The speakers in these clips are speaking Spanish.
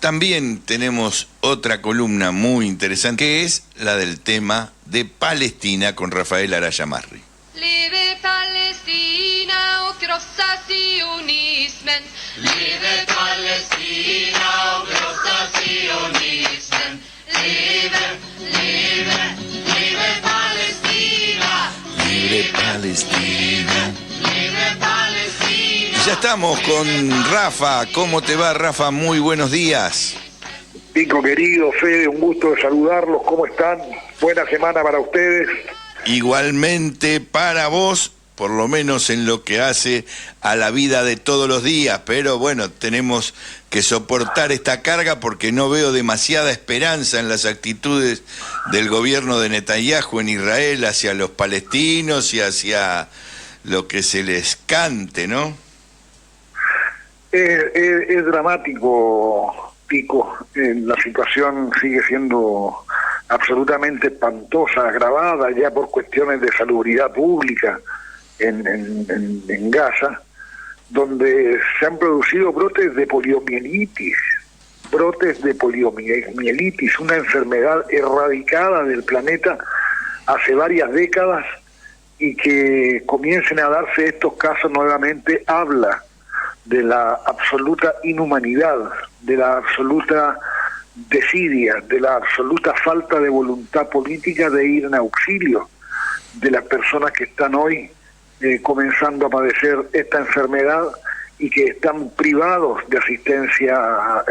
También tenemos otra columna muy interesante, que es la del tema de Palestina con Rafael Araya Masri. Leve Palestina och krossa sionismen. Leve Palestina och krossa sionismen. Leve, leve, leve Palestina. Leve Palestina. Leve Palestina. Ya estamos con Rafa. ¿Cómo te va, Rafa? Muy buenos días. Pico querido, Fede, un gusto de saludarlos. ¿Cómo están? Buena semana para ustedes. Igualmente para vos, por lo menos en lo que hace a la vida de todos los días, pero bueno, tenemos que soportar esta carga porque no veo demasiada esperanza en las actitudes del gobierno de Netanyahu en Israel hacia los palestinos y hacia lo que se les cante, ¿no? Es dramático, Pico. La situación sigue siendo absolutamente espantosa, agravada ya por cuestiones de salubridad pública en Gaza, donde se han producido brotes de poliomielitis, una enfermedad erradicada del planeta hace varias décadas, y que comiencen a darse estos casos nuevamente habla de la absoluta inhumanidad, de la absoluta desidia, de la absoluta falta de voluntad política de ir en auxilio de las personas que están hoy comenzando a padecer esta enfermedad y que están privados de asistencia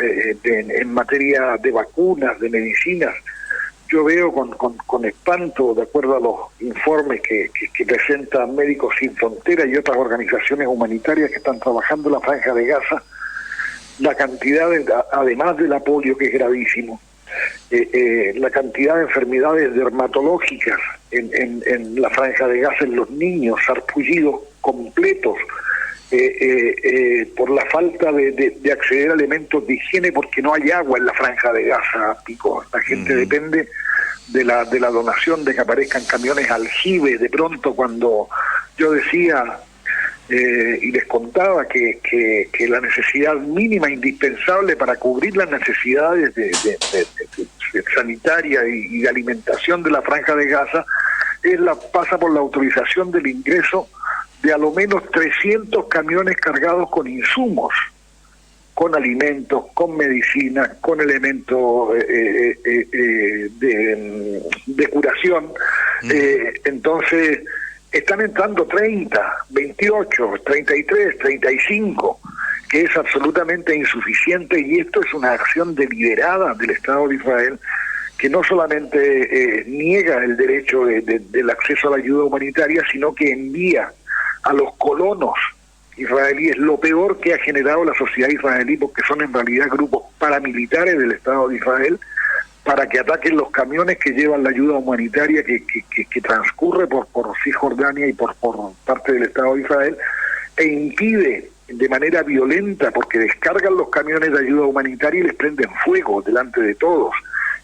en materia de vacunas, de medicinas. Yo veo con espanto, de acuerdo a los informes que presentan Médicos Sin Fronteras y otras organizaciones humanitarias que están trabajando en la Franja de Gaza, la cantidad, además de la polio, que es gravísimo, la cantidad de enfermedades dermatológicas en la Franja de Gaza, en los niños, sarpullidos completos, por la falta de acceder a elementos de higiene, porque no hay agua en la Franja de Gaza, Pico. La gente depende de la donación, de que aparezcan camiones aljibe. De pronto, cuando yo decía y les contaba que la necesidad mínima indispensable para cubrir las necesidades de sanitaria y de alimentación de la Franja de Gaza pasa por la autorización del ingreso de a lo menos 300 camiones cargados con insumos, con alimentos, con medicina, con elementos de curación. Entonces, están entrando 30, 28, 33, 35, que es absolutamente insuficiente, y esto es una acción deliberada del Estado de Israel, que no solamente niega el derecho del acceso a la ayuda humanitaria, sino que envía a los colonos israelíes, lo peor que ha generado la sociedad israelí, porque son en realidad grupos paramilitares del Estado de Israel, para que ataquen los camiones que llevan la ayuda humanitaria que transcurre por Cisjordania y por parte del Estado de Israel, e impide de manera violenta, porque descargan los camiones de ayuda humanitaria y les prenden fuego delante de todos.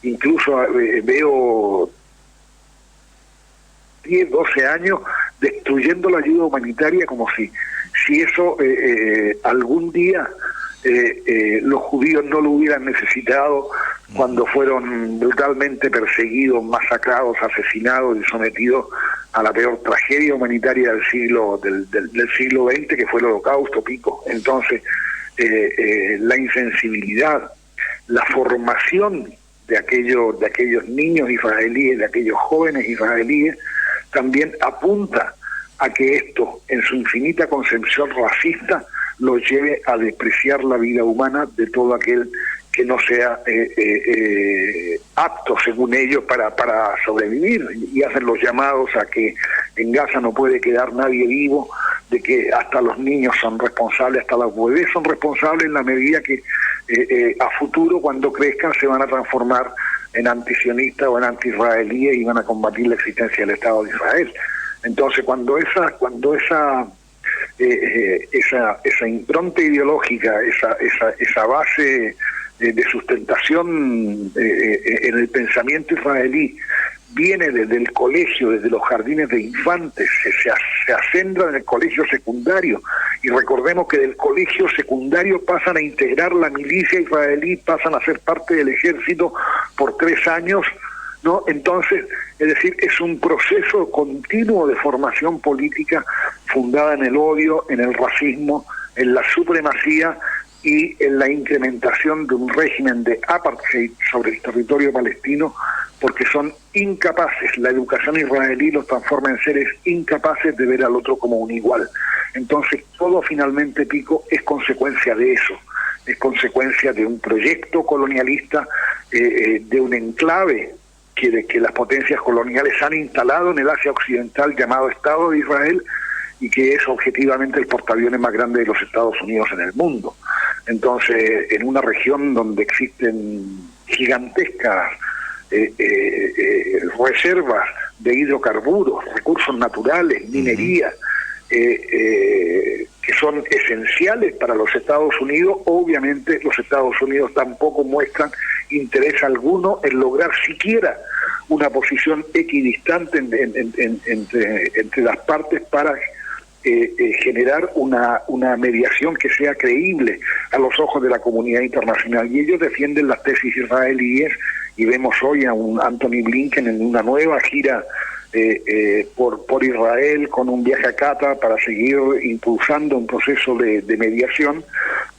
Incluso veo 10, 12 años destruyendo la ayuda humanitaria, como si eso algún día los judíos no lo hubieran necesitado, cuando fueron brutalmente perseguidos, masacrados, asesinados y sometidos a la peor tragedia humanitaria del siglo XX, que fue el Holocausto, Pico. Entonces, la insensibilidad, la formación de aquellos niños israelíes, de aquellos jóvenes israelíes, también apunta a que esto, en su infinita concepción racista, los lleve a despreciar la vida humana de todo aquel que no sea apto, según ellos, para sobrevivir, y hacen los llamados a que en Gaza no puede quedar nadie vivo, de que hasta los niños son responsables, hasta los bebés son responsables, en la medida que a futuro, cuando crezcan, se van a transformar en antisionistas o en anti-israelíes y van a combatir la existencia del Estado de Israel. Entonces, cuando esa impronta ideológica, esa base de sustentación en el pensamiento israelí viene desde el colegio, desde los jardines de infantes, se acentran en el colegio secundario, y recordemos que del colegio secundario pasan a integrar la milicia israelí, pasan a ser parte del ejército por 3 años, ¿no? Entonces, es decir, es un proceso continuo de formación política fundada en el odio, en el racismo, en la supremacía y en la incrementación de un régimen de apartheid sobre el territorio palestino, porque son incapaces, la educación israelí los transforma en seres incapaces de ver al otro como un igual. Entonces todo finalmente, Pico, es consecuencia de eso, es consecuencia de un proyecto colonialista, de un enclave que las potencias coloniales han instalado en el Asia Occidental llamado Estado de Israel, y que es objetivamente el portaaviones más grande de los Estados Unidos en el mundo. Entonces, en una región donde existen gigantescas reservas de hidrocarburos, recursos naturales, minería, que son esenciales para los Estados Unidos, obviamente los Estados Unidos tampoco muestran interés alguno en lograr siquiera una posición equidistante entre las partes para generar una mediación que sea creíble a los ojos de la comunidad internacional. Y ellos defienden las tesis israelíes, y vemos hoy a un Anthony Blinken en una nueva gira por Israel, con un viaje a Qatar para seguir impulsando un proceso de mediación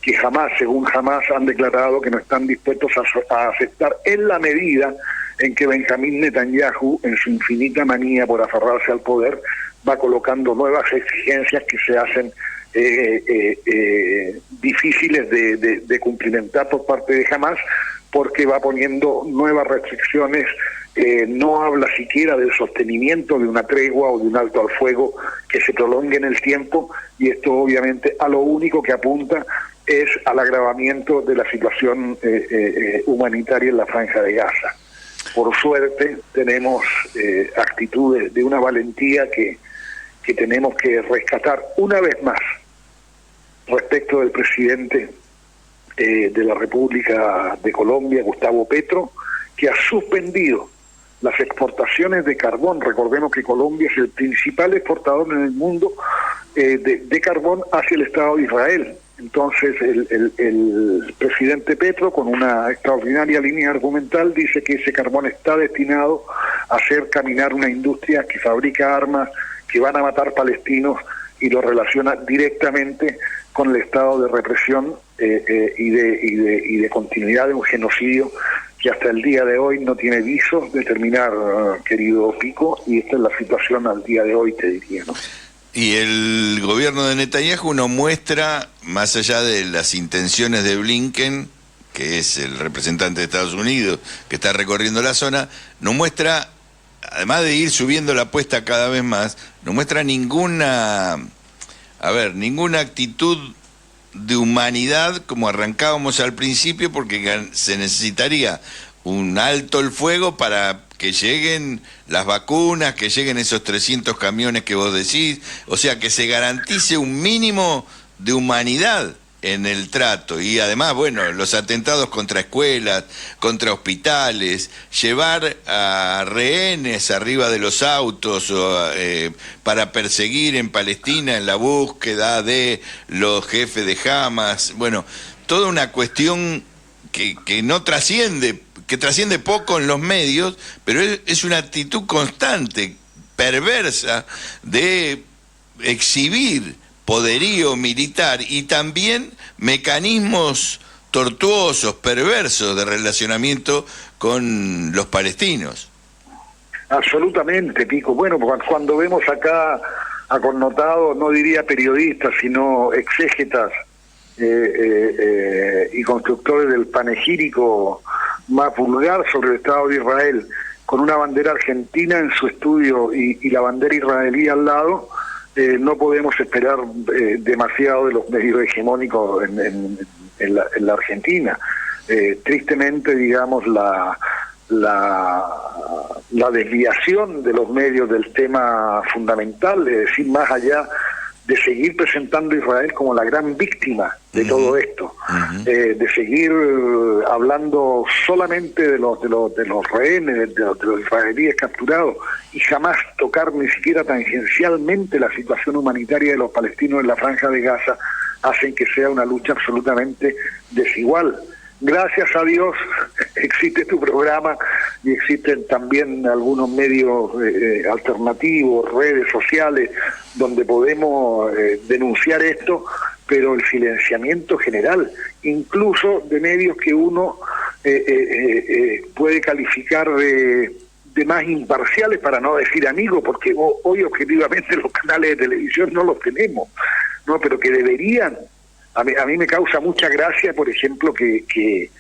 que jamás, según Hamás, han declarado que no están dispuestos a aceptar, en la medida en que Benjamín Netanyahu, en su infinita manía por aferrarse al poder, va colocando nuevas exigencias que se hacen difíciles de cumplimentar por parte de Hamás, porque va poniendo nuevas restricciones, no habla siquiera del sostenimiento de una tregua o de un alto al fuego que se prolongue en el tiempo, y esto obviamente a lo único que apunta es al agravamiento de la situación humanitaria en la Franja de Gaza. Por suerte tenemos actitudes de una valentía que tenemos que rescatar una vez más respecto del presidente de la República de Colombia, Gustavo Petro, que ha suspendido las exportaciones de carbón. Recordemos que Colombia es el principal exportador en el mundo de carbón hacia el Estado de Israel. Entonces el presidente Petro, con una extraordinaria línea argumental, dice que ese carbón está destinado a hacer caminar una industria que fabrica armas que van a matar palestinos, y lo relaciona directamente con el estado de represión y de continuidad de un genocidio que hasta el día de hoy no tiene visos de terminar, querido Pico, y esta es la situación al día de hoy, te diría, ¿no? Y el gobierno de Netanyahu no muestra, más allá de las intenciones de Blinken, que es el representante de Estados Unidos que está recorriendo la zona, no muestra, además de ir subiendo la apuesta cada vez más, no muestra ninguna actitud de humanidad como arrancábamos al principio, porque se necesitaría un alto el fuego para que lleguen las vacunas, que lleguen esos 300 camiones que vos decís, o sea, que se garantice un mínimo de humanidad en el trato. Y además, bueno, los atentados contra escuelas, contra hospitales, llevar a rehenes arriba de los autos para perseguir en Palestina en la búsqueda de los jefes de Hamas, bueno, toda una cuestión que no trasciende, que trasciende poco en los medios, pero es una actitud constante, perversa, de exhibir poderío militar y también mecanismos tortuosos, perversos de relacionamiento con los palestinos. Absolutamente, Pico. Bueno, cuando vemos acá a connotados, no diría periodistas, sino exégetas y constructores del panegírico más vulgar sobre el Estado de Israel, con una bandera argentina en su estudio y la bandera israelí al lado, no podemos esperar demasiado de los medios hegemónicos en la Argentina. Tristemente, digamos, la desviación de los medios del tema fundamental, es decir, más allá de seguir presentando a Israel como la gran víctima de todo esto, de seguir hablando solamente de los rehenes, de los israelíes capturados, y jamás tocar ni siquiera tangencialmente la situación humanitaria de los palestinos en la Franja de Gaza, hacen que sea una lucha absolutamente desigual. Gracias a Dios existe tu programa y existen también algunos medios alternativos, redes sociales, donde podemos denunciar esto, pero el silenciamiento general, incluso de medios que uno puede calificar de más imparciales, para no decir amigos, porque hoy objetivamente los canales de televisión no los tenemos, no, pero que deberían. A mí me causa mucha gracia, por ejemplo, que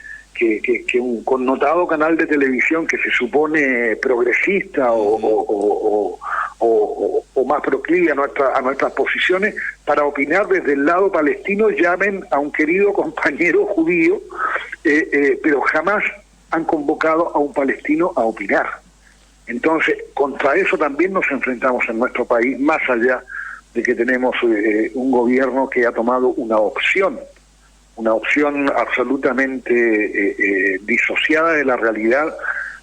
un connotado canal de televisión que se supone progresista o más proclive a nuestras posiciones, para opinar desde el lado palestino, llamen a un querido compañero judío, pero jamás han convocado a un palestino a opinar. Entonces, contra eso también nos enfrentamos en nuestro país, más allá de que tenemos un gobierno que ha tomado una opción absolutamente disociada de la realidad,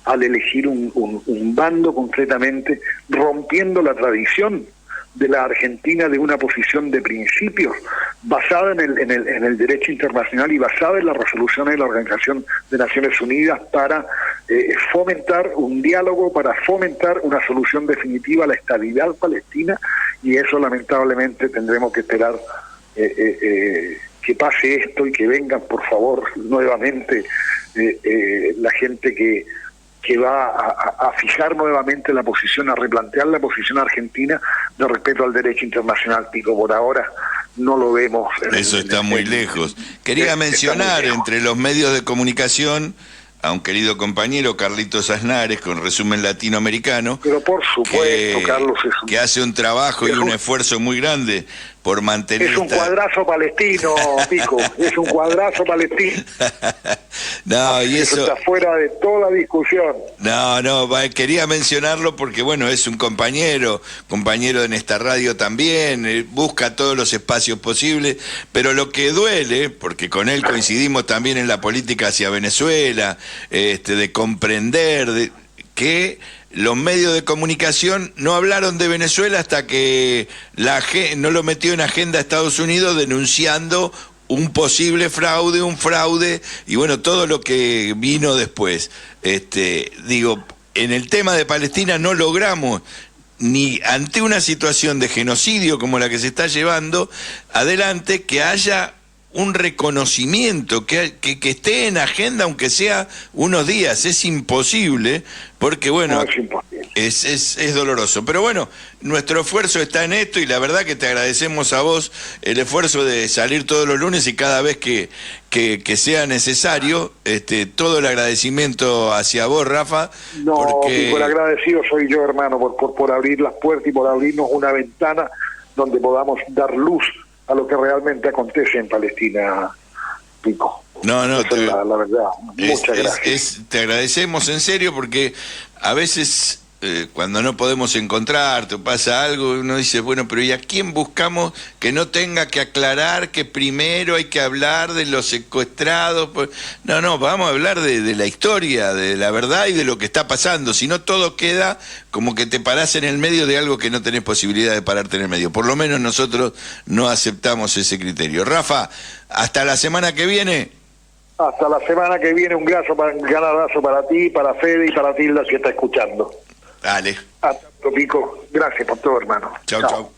al elegir un bando concretamente, rompiendo la tradición de la Argentina de una posición de principios basada en el derecho internacional y basada en las resoluciones de la Organización de Naciones Unidas, para fomentar un diálogo, para fomentar una solución definitiva a la estabilidad palestina, y eso lamentablemente tendremos que esperar que pase esto y que vengan, por favor, nuevamente la gente que va a fijar nuevamente la posición, a replantear la posición argentina de respeto al derecho internacional. Pico, por ahora no lo vemos. Eso está muy lejos. Quería mencionar entre los medios de comunicación a un querido compañero, Carlitos Aznares, con Resumen Latinoamericano. Pero por supuesto, Carlos, que hace un trabajo y un esfuerzo muy grande por mantener... Es un cuadrazo palestino, Pico, es un cuadrazo palestino. No, y eso está fuera de toda discusión. No, quería mencionarlo porque, bueno, es un compañero en esta radio también, busca todos los espacios posibles, pero lo que duele, porque con él coincidimos también en la política hacia Venezuela, de comprender que los medios de comunicación no hablaron de Venezuela hasta que no lo metió en agenda Estados Unidos, denunciando un posible fraude, y bueno, todo lo que vino después. En el tema de Palestina no logramos, ni ante una situación de genocidio como la que se está llevando adelante, que haya un reconocimiento, que esté en agenda, aunque sea unos días. Es imposible, porque bueno, es doloroso. Pero bueno, nuestro esfuerzo está en esto, y la verdad que te agradecemos a vos el esfuerzo de salir todos los lunes, y cada vez que sea necesario, todo el agradecimiento hacia vos, Rafa. No, porque el agradecido soy yo, hermano, por abrir las puertas y por abrirnos una ventana donde podamos dar luz a lo que realmente acontece en Palestina, Pico. No, esa es la verdad. Muchas gracias. Te agradecemos en serio, porque a veces cuando no podemos encontrarte o pasa algo, uno dice, bueno, pero ¿y a quién buscamos que no tenga que aclarar que primero hay que hablar de los secuestrados? No, vamos a hablar de la historia, de la verdad y de lo que está pasando. Si no, todo queda como que te parás en el medio de algo que no tenés posibilidad de pararte en el medio. Por lo menos nosotros no aceptamos ese criterio. Rafa, hasta la semana que viene. Hasta la semana que viene, un gran abrazo para ti, para Fede y para Tilda, que está escuchando. Dale. Hasta Pico. Gracias por todo, hermano. Chau.